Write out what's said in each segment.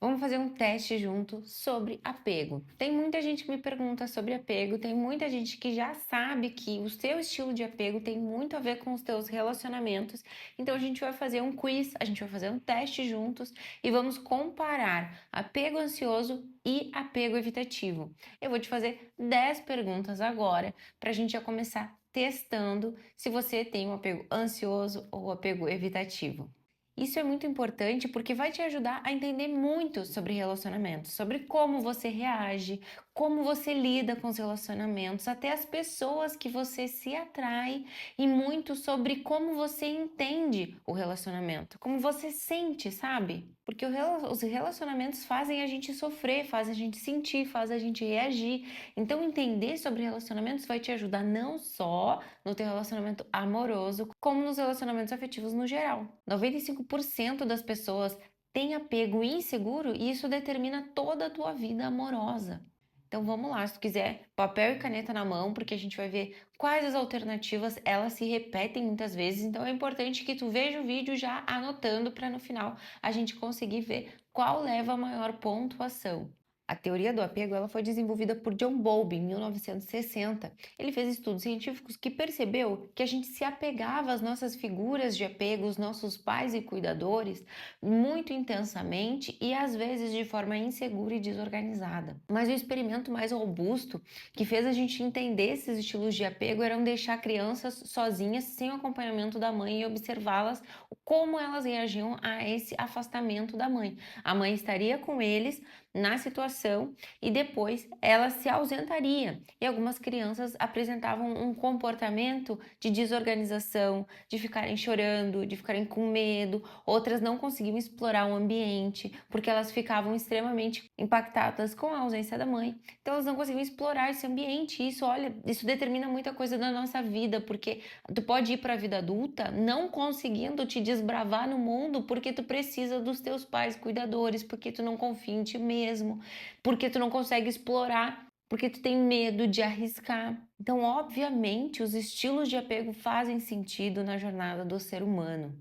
Vamos fazer um teste junto sobre apego. Tem muita gente que me pergunta sobre apego, tem muita gente que já sabe que o seu estilo de apego tem muito a ver com os teus relacionamentos. Então a gente vai fazer um quiz, a gente vai fazer um teste juntos e vamos comparar apego ansioso e apego evitativo. Eu vou te fazer 10 perguntas agora para a gente já começar testando se você tem um apego ansioso ou apego evitativo. Isso é muito importante porque vai te ajudar a entender muito sobre relacionamentos, sobre como você reage, como você lida com os relacionamentos, até as pessoas que você se atrai e muito sobre como você entende o relacionamento, como você sente, sabe? Porque os relacionamentos fazem a gente sofrer, fazem a gente sentir, fazem a gente reagir. Então, entender sobre relacionamentos vai te ajudar não só no teu relacionamento amoroso, como nos relacionamentos afetivos no geral. 95% das pessoas têm apego inseguro e isso determina toda a tua vida amorosa. Então vamos lá, se tu quiser papel e caneta na mão, porque a gente vai ver quais as alternativas, elas se repetem muitas vezes, então é importante que tu veja o vídeo já anotando para no final a gente conseguir ver qual leva a maior pontuação. A teoria do apego ela foi desenvolvida por John Bowlby em 1960. Ele fez estudos científicos que percebeu que a gente se apegava às nossas figuras de apego, os nossos pais e cuidadores, muito intensamente e às vezes de forma insegura e desorganizada. Mas o experimento mais robusto que fez a gente entender esses estilos de apego eram deixar crianças sozinhas, sem o acompanhamento da mãe e observá-las como elas reagiam a esse afastamento da mãe. A mãe estaria com eles na situação e depois ela se ausentaria. E algumas crianças apresentavam um comportamento de desorganização, de ficarem chorando, de ficarem com medo, outras não conseguiam explorar o ambiente porque elas ficavam extremamente impactadas com a ausência da mãe. Então elas não conseguiam explorar esse ambiente. Isso, olha, isso determina muita coisa da nossa vida, porque tu pode ir para a vida adulta não conseguindo te desbravar no mundo porque tu precisa dos teus pais cuidadores, porque tu não confia em ti mesmo, porque tu não consegue explorar, porque tu tem medo de arriscar. Então, obviamente, os estilos de apego fazem sentido na jornada do ser humano.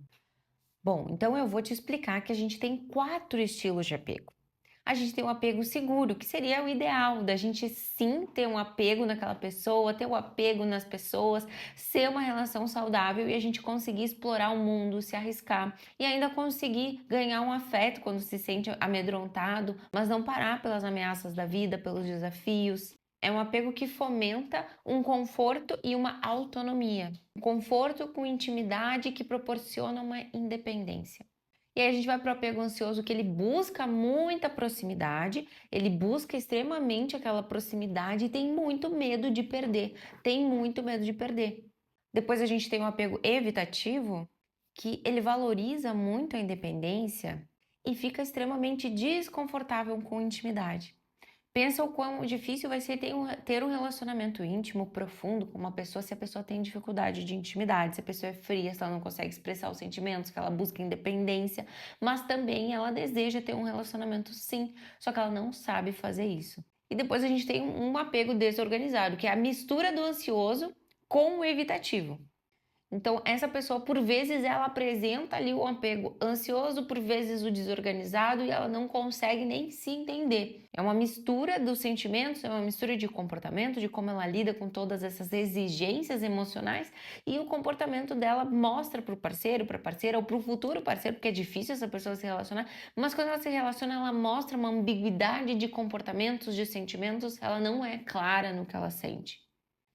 Bom, então eu vou te explicar que a gente tem 4 estilos de apego. A gente tem um apego seguro, que seria o ideal, da gente sim ter um apego naquela pessoa, ter o um apego nas pessoas, ser uma relação saudável e a gente conseguir explorar o mundo, se arriscar e ainda conseguir ganhar um afeto quando se sente amedrontado, mas não parar pelas ameaças da vida, pelos desafios. É um apego que fomenta um conforto e uma autonomia. Um conforto com intimidade que proporciona uma independência. E aí a gente vai para o apego ansioso que ele busca muita proximidade, ele busca extremamente aquela proximidade e tem muito medo de perder, tem muito medo de perder. Depois a gente tem o apego evitativo, que ele valoriza muito a independência e fica extremamente desconfortável com intimidade. Pensa o quão difícil vai ser ter um relacionamento íntimo, profundo com uma pessoa se a pessoa tem dificuldade de intimidade, se a pessoa é fria, se ela não consegue expressar os sentimentos, que ela busca independência, mas também ela deseja ter um relacionamento sim, só que ela não sabe fazer isso. E depois a gente tem um apego desorganizado, que é a mistura do ansioso com o evitativo. Então, essa pessoa, por vezes, ela apresenta ali o apego ansioso, por vezes o desorganizado, e ela não consegue nem se entender. É uma mistura dos sentimentos, é uma mistura de comportamento, de como ela lida com todas essas exigências emocionais, e o comportamento dela mostra para o parceiro, para a parceira, ou para o futuro parceiro, porque é difícil essa pessoa se relacionar, mas quando ela se relaciona, ela mostra uma ambiguidade de comportamentos, de sentimentos, ela não é clara no que ela sente,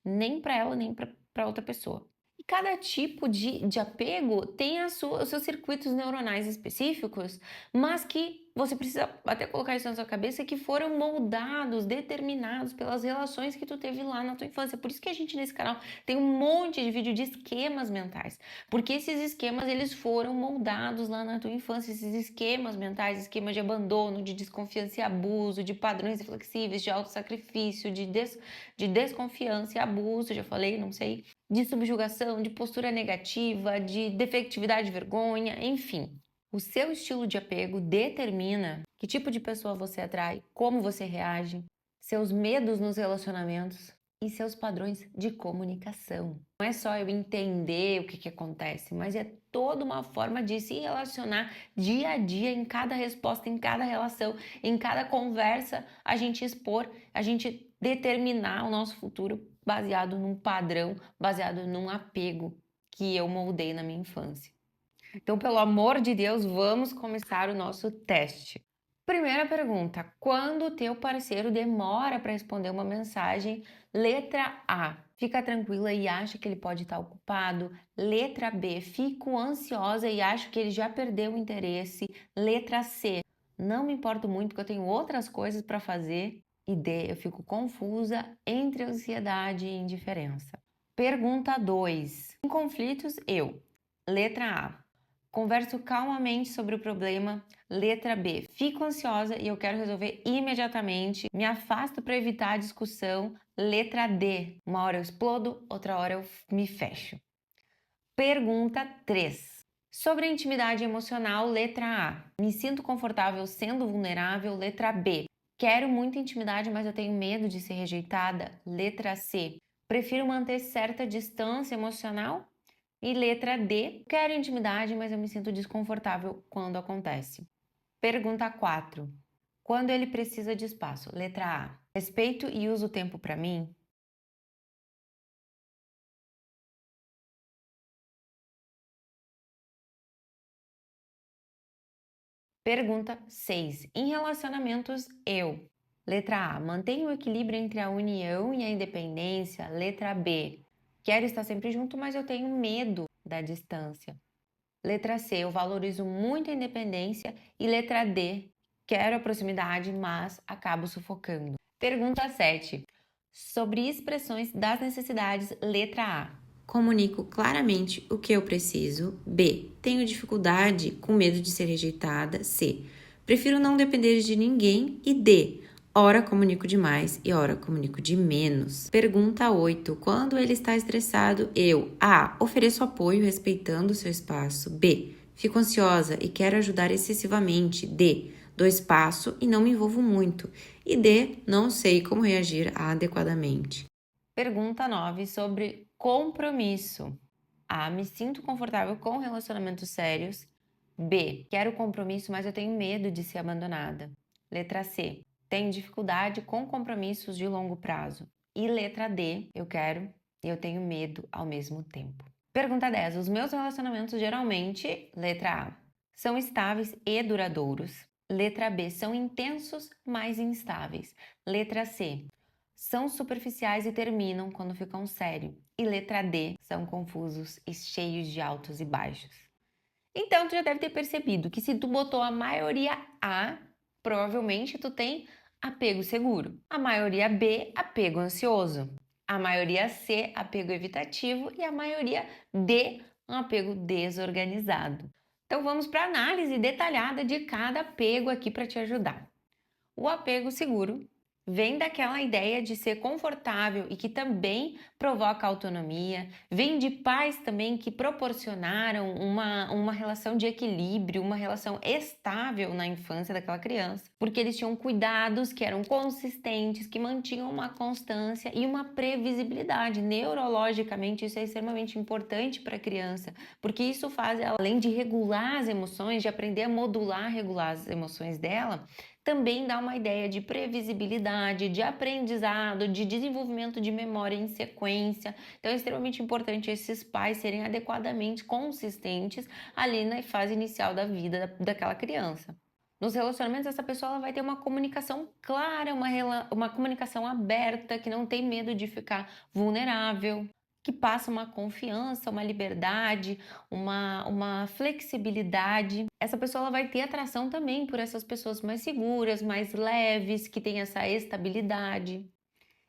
nem para ela, nem para outra pessoa. E cada tipo de apego tem os seus circuitos neuronais específicos, mas que você precisa até colocar isso na sua cabeça, que foram moldados, determinados pelas relações que tu teve lá na tua infância. Por isso que a gente nesse canal tem um monte de vídeo de esquemas mentais, porque esses esquemas eles foram moldados lá na tua infância, esses esquemas mentais, esquemas de abandono, de desconfiança e abuso, de padrões inflexíveis, de autossacrifício, de desconfiança e abuso, já falei, não sei, de subjugação, de postura negativa, de defectividade e vergonha, enfim. O seu estilo de apego determina que tipo de pessoa você atrai, como você reage, seus medos nos relacionamentos e seus padrões de comunicação. Não é só eu entender o que acontece, mas é toda uma forma de se relacionar dia a dia, em cada resposta, em cada relação, em cada conversa, a gente expor, a gente determinar o nosso futuro baseado num padrão, baseado num apego que eu moldei na minha infância. Então, pelo amor de Deus, vamos começar o nosso teste. Primeira pergunta: quando o teu parceiro demora para responder uma mensagem? Letra A: fica tranquila e acha que ele pode estar ocupado. Letra B: fico ansiosa e acho que ele já perdeu o interesse. Letra C: não me importo muito porque eu tenho outras coisas para fazer. E D: eu fico confusa entre ansiedade e indiferença. Pergunta 2: em conflitos, eu. Letra A: converso calmamente sobre o problema. Letra B: fico ansiosa e eu quero resolver imediatamente. Me afasto para evitar a discussão. Letra D: uma hora eu explodo, outra hora eu me fecho. Pergunta 3. Sobre a intimidade emocional, letra A: me sinto confortável sendo vulnerável. Letra B: quero muita intimidade, mas eu tenho medo de ser rejeitada. Letra C: prefiro manter certa distância emocional. E letra D: quero intimidade, mas eu me sinto desconfortável quando acontece. Pergunta 4. Quando ele precisa de espaço? Letra A: respeito e uso o tempo para mim. Pergunta 6. Em relacionamentos, eu. Letra A: mantenho o equilíbrio entre a união e a independência. Letra B: quero estar sempre junto, mas eu tenho medo da distância. Letra C: eu valorizo muito a independência. E letra D: quero a proximidade, mas acabo sufocando. Pergunta 7. Sobre expressões das necessidades. Letra A: comunico claramente o que eu preciso. B: tenho dificuldade com medo de ser rejeitada. C: prefiro não depender de ninguém. E D: ora comunico demais e ora comunico de menos. Pergunta 8. Quando ele está estressado, eu A: ofereço apoio respeitando o seu espaço. B: fico ansiosa e quero ajudar excessivamente. D: dou espaço e não me envolvo muito. E D: não sei como reagir adequadamente. Pergunta 9. Sobre compromisso. A: me sinto confortável com relacionamentos sérios. B: quero compromisso, mas eu tenho medo de ser abandonada. Letra C: tenho dificuldade com compromissos de longo prazo. E letra D: eu quero e eu tenho medo ao mesmo tempo. Pergunta 10. Os meus relacionamentos geralmente, letra A, são estáveis e duradouros. Letra B: são intensos, mas instáveis. Letra C: são superficiais e terminam quando ficam sérios. E letra D: são confusos e cheios de altos e baixos. Então, tu já deve ter percebido que se tu botou a maioria A, provavelmente tu tem apego seguro. A maioria B, apego ansioso. A maioria C, apego evitativo. E a maioria D, um apego desorganizado. Então, vamos para a análise detalhada de cada apego aqui para te ajudar. O apego seguro vem daquela ideia de ser confortável e que também provoca autonomia, vem de pais também que proporcionaram uma relação de equilíbrio, uma relação estável na infância daquela criança, porque eles tinham cuidados que eram consistentes, que mantinham uma constância e uma previsibilidade. Neurologicamente, isso é extremamente importante para a criança, porque isso faz ela, além de regular as emoções, de aprender a modular, regular as emoções dela, também dá uma ideia de previsibilidade, de aprendizado, de desenvolvimento de memória em sequência. Então é extremamente importante esses pais serem adequadamente consistentes ali na fase inicial da vida daquela criança. Nos relacionamentos, essa pessoa ela vai ter uma comunicação clara, uma comunicação aberta, que não tem medo de ficar vulnerável, que passa uma confiança, uma liberdade, uma flexibilidade. Essa pessoa ela vai ter atração também por essas pessoas mais seguras, mais leves, que têm essa estabilidade.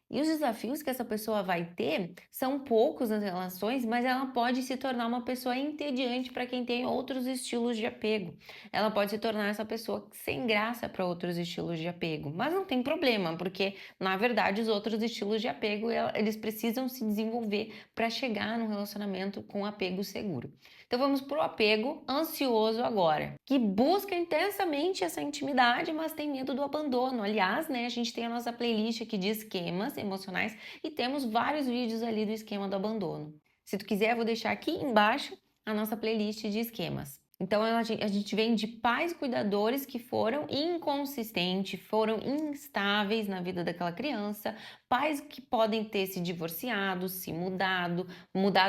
E os desafios que essa pessoa vai ter são poucos nas relações, mas ela pode se tornar uma pessoa entediante para quem tem outros estilos de apego. Ela pode se tornar essa pessoa sem graça para outros estilos de apego, mas não tem problema, porque na verdade os outros estilos de apego eles precisam se desenvolver para chegar num relacionamento com apego seguro. Então vamos pro apego ansioso agora, que busca intensamente essa intimidade, mas tem medo do abandono. Aliás, né, a gente tem a nossa playlist aqui de esquemas emocionais e temos vários vídeos ali do esquema do abandono. Se tu quiser, eu vou deixar aqui embaixo a nossa playlist de esquemas. Então a gente vem de pais cuidadores que foram inconsistentes, foram instáveis na vida daquela criança, pais que podem ter se divorciado, se mudado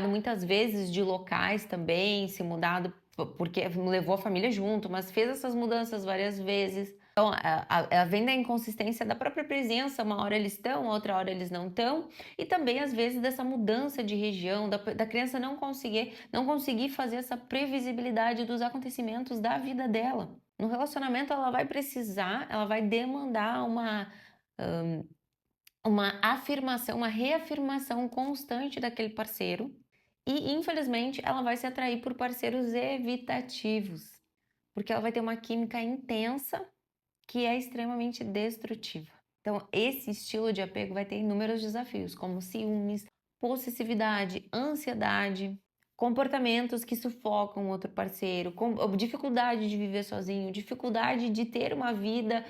muitas vezes de locais também, se mudado porque levou a família junto, mas fez essas mudanças várias vezes. Então, ela vem da inconsistência da própria presença, uma hora eles estão, outra hora eles não estão, e também, às vezes, dessa mudança de região, da criança não conseguir fazer essa previsibilidade dos acontecimentos da vida dela. No relacionamento, ela vai precisar, ela vai demandar uma afirmação, uma reafirmação constante daquele parceiro, e, infelizmente, ela vai se atrair por parceiros evitativos, porque ela vai ter uma química intensa que é extremamente destrutiva. Então, esse estilo de apego vai ter inúmeros desafios, como ciúmes, possessividade, ansiedade, comportamentos que sufocam o outro parceiro, dificuldade de viver sozinho, dificuldade de ter uma vida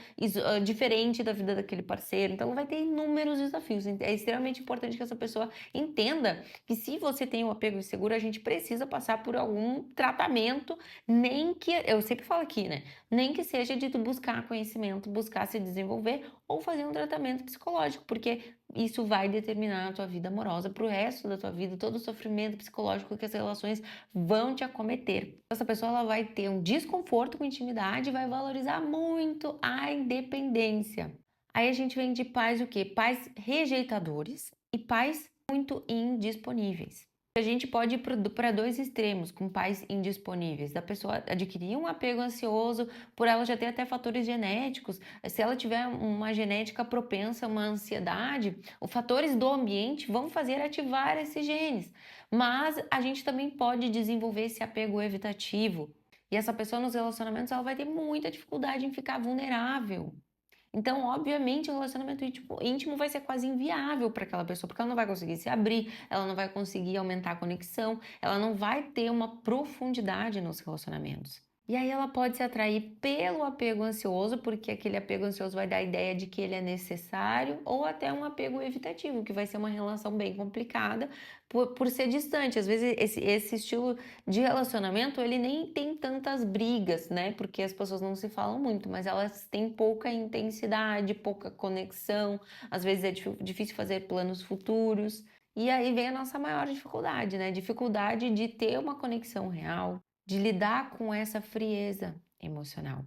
diferente da vida daquele parceiro. Então, vai ter inúmeros desafios. É extremamente importante que essa pessoa entenda que se você tem um apego inseguro, a gente precisa passar por algum tratamento, nem que, eu sempre falo aqui, né? Nem que seja de tu buscar conhecimento, buscar se desenvolver ou fazer um tratamento psicológico, porque isso vai determinar a tua vida amorosa pro resto da tua vida, todo o sofrimento psicológico que as relações vão te acometer. Essa pessoa ela vai ter um desconforto com intimidade e vai valorizar muito a independência. Aí a gente vem de pais o quê? Pais rejeitadores e pais muito indisponíveis. A gente pode ir para dois extremos, com pais indisponíveis, da pessoa adquirir um apego ansioso, por ela já ter até fatores genéticos. Se ela tiver uma genética propensa a uma ansiedade, os fatores do ambiente vão fazer ativar esses genes. Mas a gente também pode desenvolver esse apego evitativo. E essa pessoa nos relacionamentos ela vai ter muita dificuldade em ficar vulnerável. Então, obviamente, o relacionamento íntimo vai ser quase inviável para aquela pessoa, porque ela não vai conseguir se abrir, ela não vai conseguir aumentar a conexão, ela não vai ter uma profundidade nos relacionamentos. E aí ela pode se atrair pelo apego ansioso, porque aquele apego ansioso vai dar a ideia de que ele é necessário, ou até um apego evitativo, que vai ser uma relação bem complicada por ser distante. Às vezes esse estilo de relacionamento, ele nem tem tantas brigas, né? Porque as pessoas não se falam muito, mas elas têm pouca intensidade, pouca conexão, às vezes é difícil fazer planos futuros. E aí vem a nossa maior dificuldade, né? Dificuldade de ter uma conexão real, de lidar com essa frieza emocional.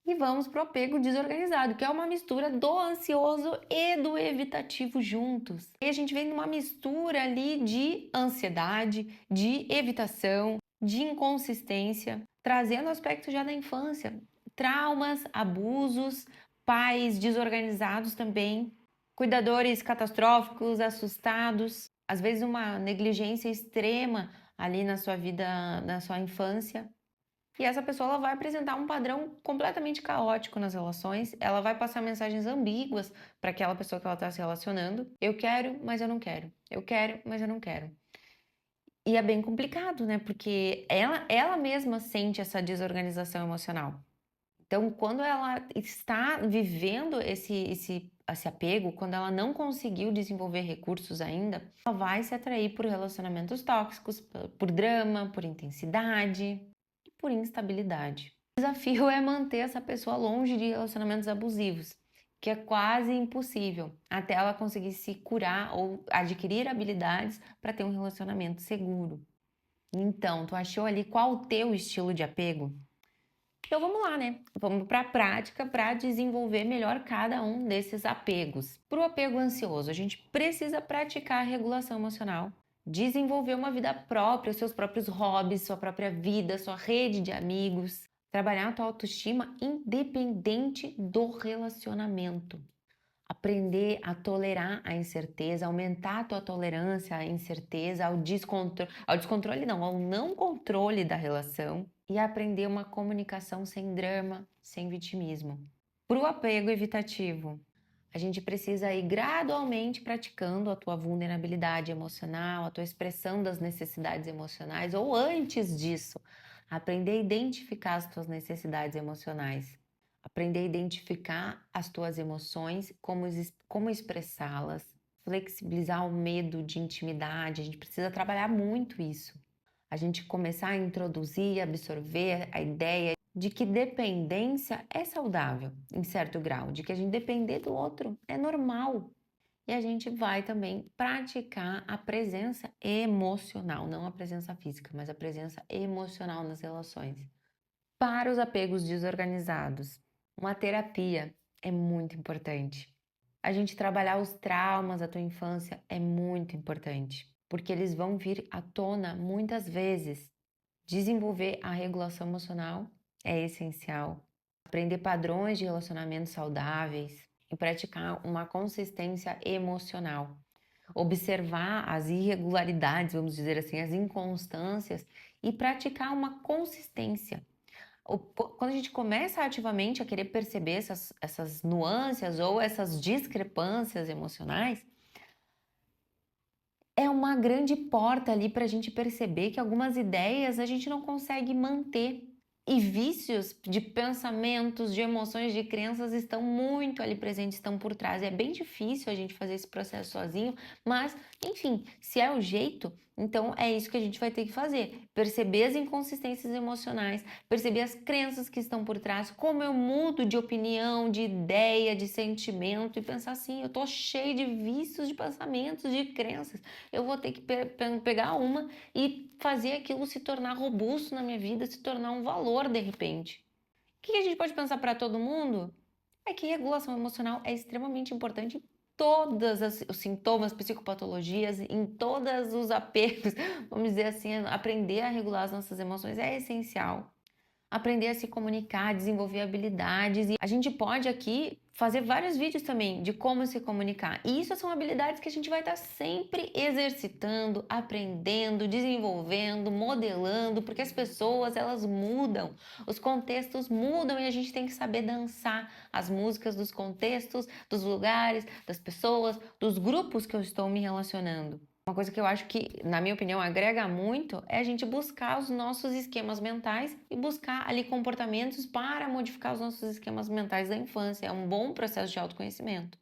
E vamos para o apego desorganizado, que é uma mistura do ansioso e do evitativo juntos. E a gente vem numa mistura ali de ansiedade, de evitação, de inconsistência, trazendo aspectos já da infância, traumas, abusos, pais desorganizados também, cuidadores catastróficos, assustados, às vezes uma negligência extrema ali na sua vida, na sua infância. E essa pessoa ela vai apresentar um padrão completamente caótico nas relações, ela vai passar mensagens ambíguas para aquela pessoa que ela está se relacionando. Eu quero, mas eu não quero. Eu quero, mas eu não quero. E é bem complicado, né? Porque ela mesma sente essa desorganização emocional. Então, quando ela está vivendo esse apego, quando ela não conseguiu desenvolver recursos ainda, ela vai se atrair por relacionamentos tóxicos, por drama, por intensidade e por instabilidade. O desafio é manter essa pessoa longe de relacionamentos abusivos, que é quase impossível, até ela conseguir se curar ou adquirir habilidades para ter um relacionamento seguro. Então, tu achou ali qual o teu estilo de apego? Então vamos lá, né? Vamos para a prática para desenvolver melhor cada um desses apegos. Para o apego ansioso, a gente precisa praticar a regulação emocional, desenvolver uma vida própria, seus próprios hobbies, sua própria vida, sua rede de amigos, trabalhar a tua autoestima independente do relacionamento. Aprender a tolerar a incerteza, aumentar a tua tolerância à incerteza, ao descontrole não, ao não controle da relação e aprender uma comunicação sem drama, sem vitimismo. Para o apego evitativo, A gente precisa ir gradualmente praticando a tua vulnerabilidade emocional, a tua expressão das necessidades emocionais, ou antes disso, aprender a identificar as tuas necessidades emocionais, aprender a identificar as tuas emoções, como expressá-las, flexibilizar o medo de intimidade. A gente precisa trabalhar muito isso. A gente começar a introduzir, absorver a ideia de que dependência é saudável, em certo grau, de que a gente depender do outro é normal. E a gente vai também praticar a presença emocional, não a presença física, mas a presença emocional nas relações. Para os apegos desorganizados, uma terapia é muito importante. A gente trabalhar os traumas da tua infância é muito importante, porque eles vão vir à tona muitas vezes. Desenvolver a regulação emocional é essencial. Aprender padrões de relacionamentos saudáveis e praticar uma consistência emocional. Observar as irregularidades, vamos dizer assim, as inconstâncias e praticar uma consistência. Quando a gente começa ativamente a querer perceber essas nuances ou essas discrepâncias emocionais, é uma grande porta ali para a gente perceber que algumas ideias a gente não consegue manter. E vícios de pensamentos, de emoções, de crenças estão muito ali presentes, estão por trás. É bem difícil a gente fazer esse processo sozinho, mas, enfim, se é o jeito, então é isso que a gente vai ter que fazer. Perceber as inconsistências emocionais, perceber as crenças que estão por trás, como eu mudo de opinião, de ideia, de sentimento e pensar assim, eu tô cheio de vícios de pensamentos, de crenças. Eu vou ter que pegar uma e fazer aquilo se tornar robusto na minha vida, se tornar um valor de repente. O que a gente pode pensar para todo mundo? É que regulação emocional é extremamente importante em todos os sintomas, psicopatologias, em todos os apegos. Vamos dizer assim, aprender a regular as nossas emoções é essencial. Aprender a se comunicar, desenvolver habilidades. E a gente pode aqui fazer vários vídeos também de como se comunicar. E isso são habilidades que a gente vai estar sempre exercitando, aprendendo, desenvolvendo, modelando, porque as pessoas, elas mudam, os contextos mudam e a gente tem que saber dançar as músicas dos contextos, dos lugares, das pessoas, dos grupos que eu estou me relacionando. Uma coisa que eu acho que, na minha opinião, agrega muito é a gente buscar os nossos esquemas mentais e buscar ali comportamentos para modificar os nossos esquemas mentais da infância. É um bom processo de autoconhecimento.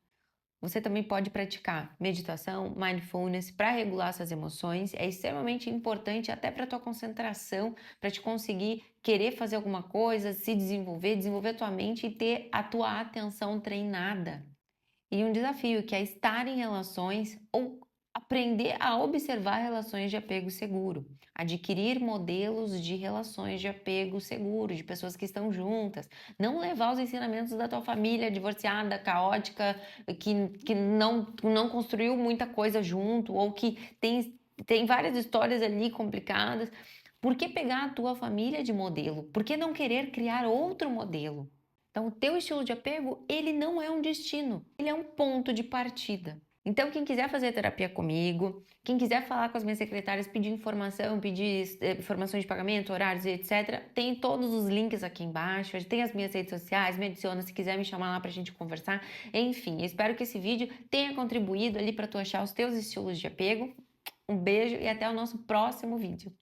Você também pode praticar meditação, mindfulness para regular suas emoções. É extremamente importante até para a tua concentração, para te conseguir querer fazer alguma coisa, se desenvolver, desenvolver a tua mente e ter a tua atenção treinada. E um desafio que é estar em relações ou aprender a observar relações de apego seguro, adquirir modelos de relações de apego seguro, de pessoas que estão juntas, não levar os ensinamentos da tua família divorciada, caótica, que não construiu muita coisa junto, ou que tem várias histórias ali complicadas. Por que pegar a tua família de modelo? Por que não querer criar outro modelo? Então, o teu estilo de apego, ele não é um destino, ele é um ponto de partida. Então, quem quiser fazer terapia comigo, quem quiser falar com as minhas secretárias, pedir informação, pedir informações de pagamento, horários, etc., tem todos os links aqui embaixo, tem as minhas redes sociais, me adiciona se quiser me chamar lá pra gente conversar. Enfim, eu espero que esse vídeo tenha contribuído ali para tu achar os teus estilos de apego. Um beijo e até o nosso próximo vídeo.